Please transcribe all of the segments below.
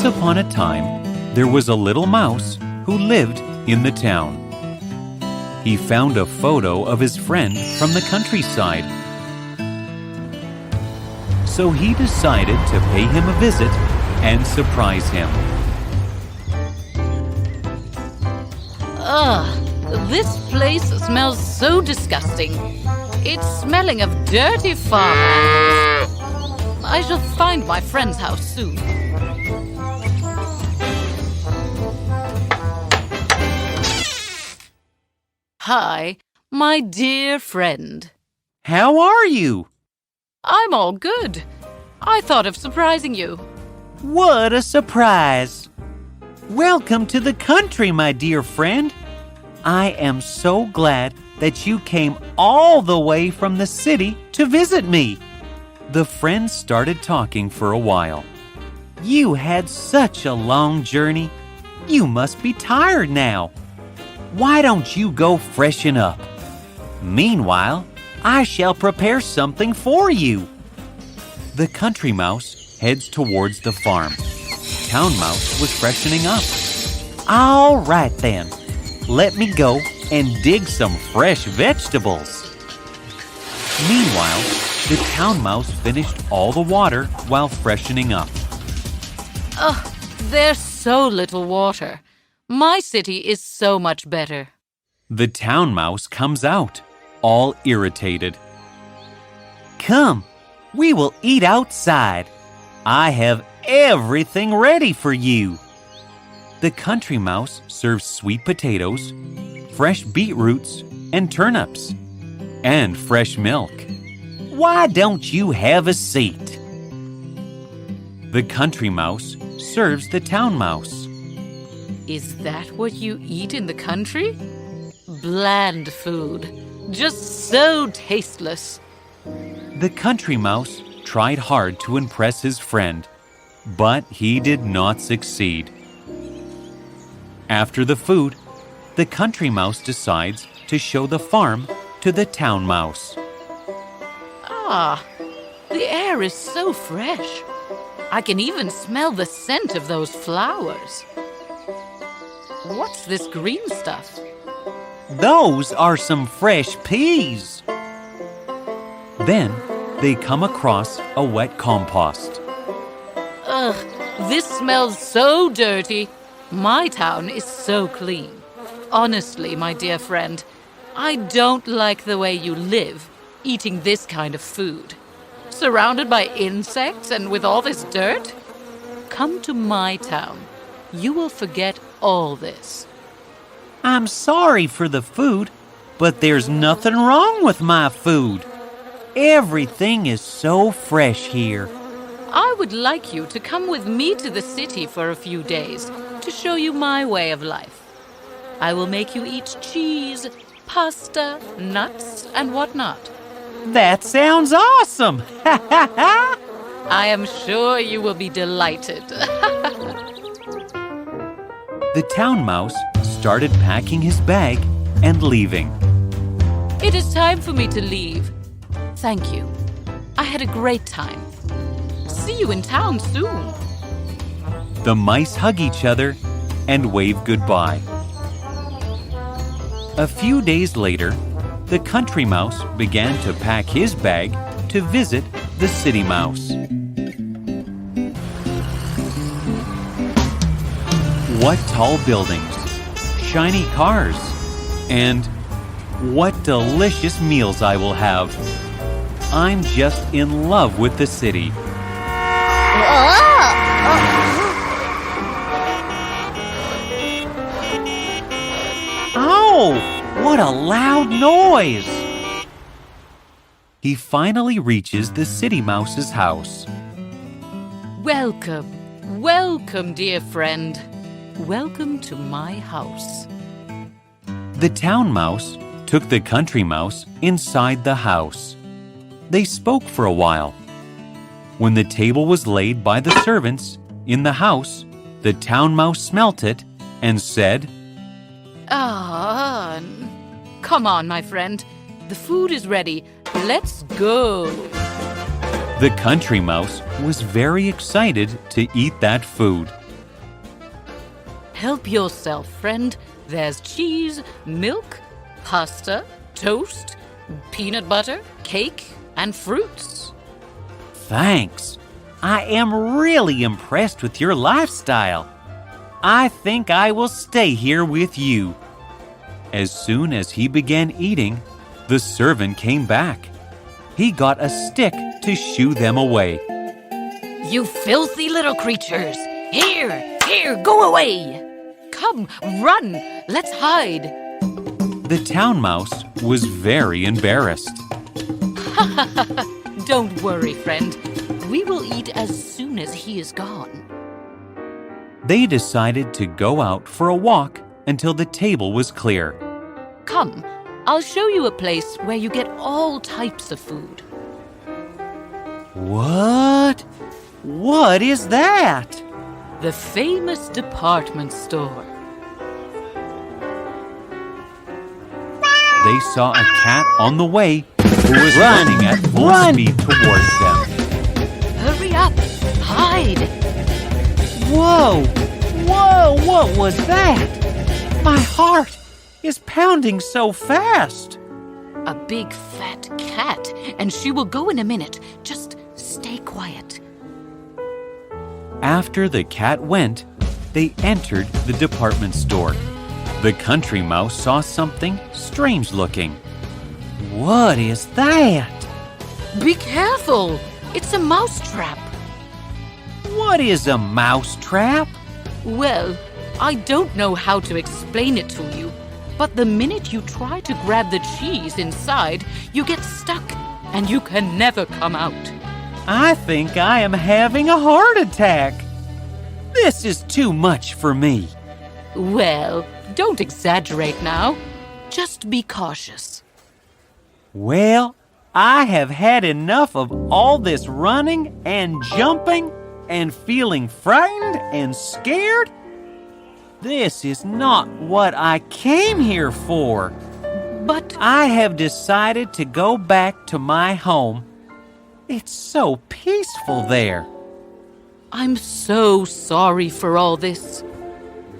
Once upon a time, there was a little mouse who lived in the town. He found a photo of his friend from the countryside. So he decided to pay him a visit and surprise him. Ugh, this place smells so disgusting. It's smelling of dirty farm animals. I shall find my friend's house soon. Hi, my dear friend. How are you? I'm all good. I thought of surprising you. What a surprise! Welcome to the country, my dear friend. I am so glad that you came all the way from the city to visit me. The friends started talking for a while. You had such a long journey. You must be tired now. Why don't you go freshen up? Meanwhile, I shall prepare something for you. The country mouse heads towards the farm. Town mouse was freshening up. All right then, let me go and dig some fresh vegetables. Meanwhile, the town mouse finished all the water while freshening up. Ugh, there's so little water. My city is so much better. The town mouse comes out, all irritated. Come, we will eat outside. I have everything ready for you. The country mouse serves sweet potatoes, fresh beetroots and turnips, and fresh milk. Why don't you have a seat? The country mouse serves the town mouse. Is that what you eat in the country? Bland food. Just so tasteless. The country mouse tried hard to impress his friend, but he did not succeed. After the food, the country mouse decides to show the farm to the town mouse. Ah, the air is so fresh. I can even smell the scent of those flowers. What's this green stuff? Those are some fresh peas. Then they come across a wet compost. Ugh, this smells so dirty. My town is so clean. Honestly, my dear friend, I don't like the way you live, eating this kind of food. Surrounded by insects and with all this dirt? Come to my town. You will forget all this. I'm sorry for the food, but there's nothing wrong with my food. Everything is so fresh here. I would like you to come with me to the city for a few days to show you my way of life. I will make you eat cheese, pasta, nuts, and whatnot. That sounds awesome! I am sure you will be delighted. The town mouse started packing his bag and leaving. It is time for me to leave. Thank you. I had a great time. See you in town soon. The mice hug each other and wave goodbye. A few days later, the country mouse began to pack his bag to visit the city mouse. What tall buildings, shiny cars, and what delicious meals I will have. I'm just in love with the city. Oh, what a loud noise! He finally reaches the city mouse's house. Welcome, welcome, dear friend. Welcome to my house. The town mouse took the country mouse inside the house. They spoke for a while. When the table was laid by the servants in the house, the town mouse smelt it and said, Ah, come on, my friend. The food is ready. Let's go. The country mouse was very excited to eat that food. Help yourself, friend. There's cheese, milk, pasta, toast, peanut butter, cake, and fruits. Thanks. I am really impressed with your lifestyle. I think I will stay here with you. As soon as he began eating, the servant came back. He got a stick to shoo them away. You filthy little creatures! Here, go away! Come, run! Let's hide! The town mouse was very embarrassed. Don't worry, friend. We will eat as soon as he is gone. They decided to go out for a walk until the table was clear. Come, I'll show you a place where you get all types of food. What? What is that? The famous department store. They saw a cat on the way who was running at full speed towards them. Hurry up! Hide! Whoa! What was that? My heart is pounding so fast. A big fat cat, and she will go in a minute. Just stay quiet. After the cat went, they entered the department store. The country mouse saw something strange looking. What is that? Be careful! It's a mouse trap. What is a mouse trap? Well, I don't know how to explain it to you, but the minute you try to grab the cheese inside, you get stuck and you can never come out. I think I am having a heart attack. This is too much for me. Well, don't exaggerate now. Just be cautious. Well, I have had enough of all this running and jumping and feeling frightened and scared. This is not what I came here for. But I have decided to go back to my home. It's so peaceful there. I'm so sorry for all this.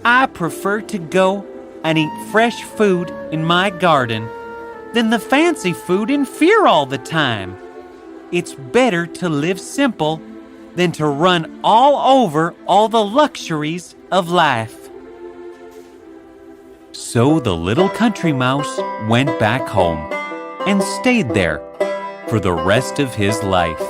I prefer to go and eat fresh food in my garden than the fancy food in fear all the time. It's better to live simple than to run all over all the luxuries of life. So the little country mouse went back home and stayed there for the rest of his life.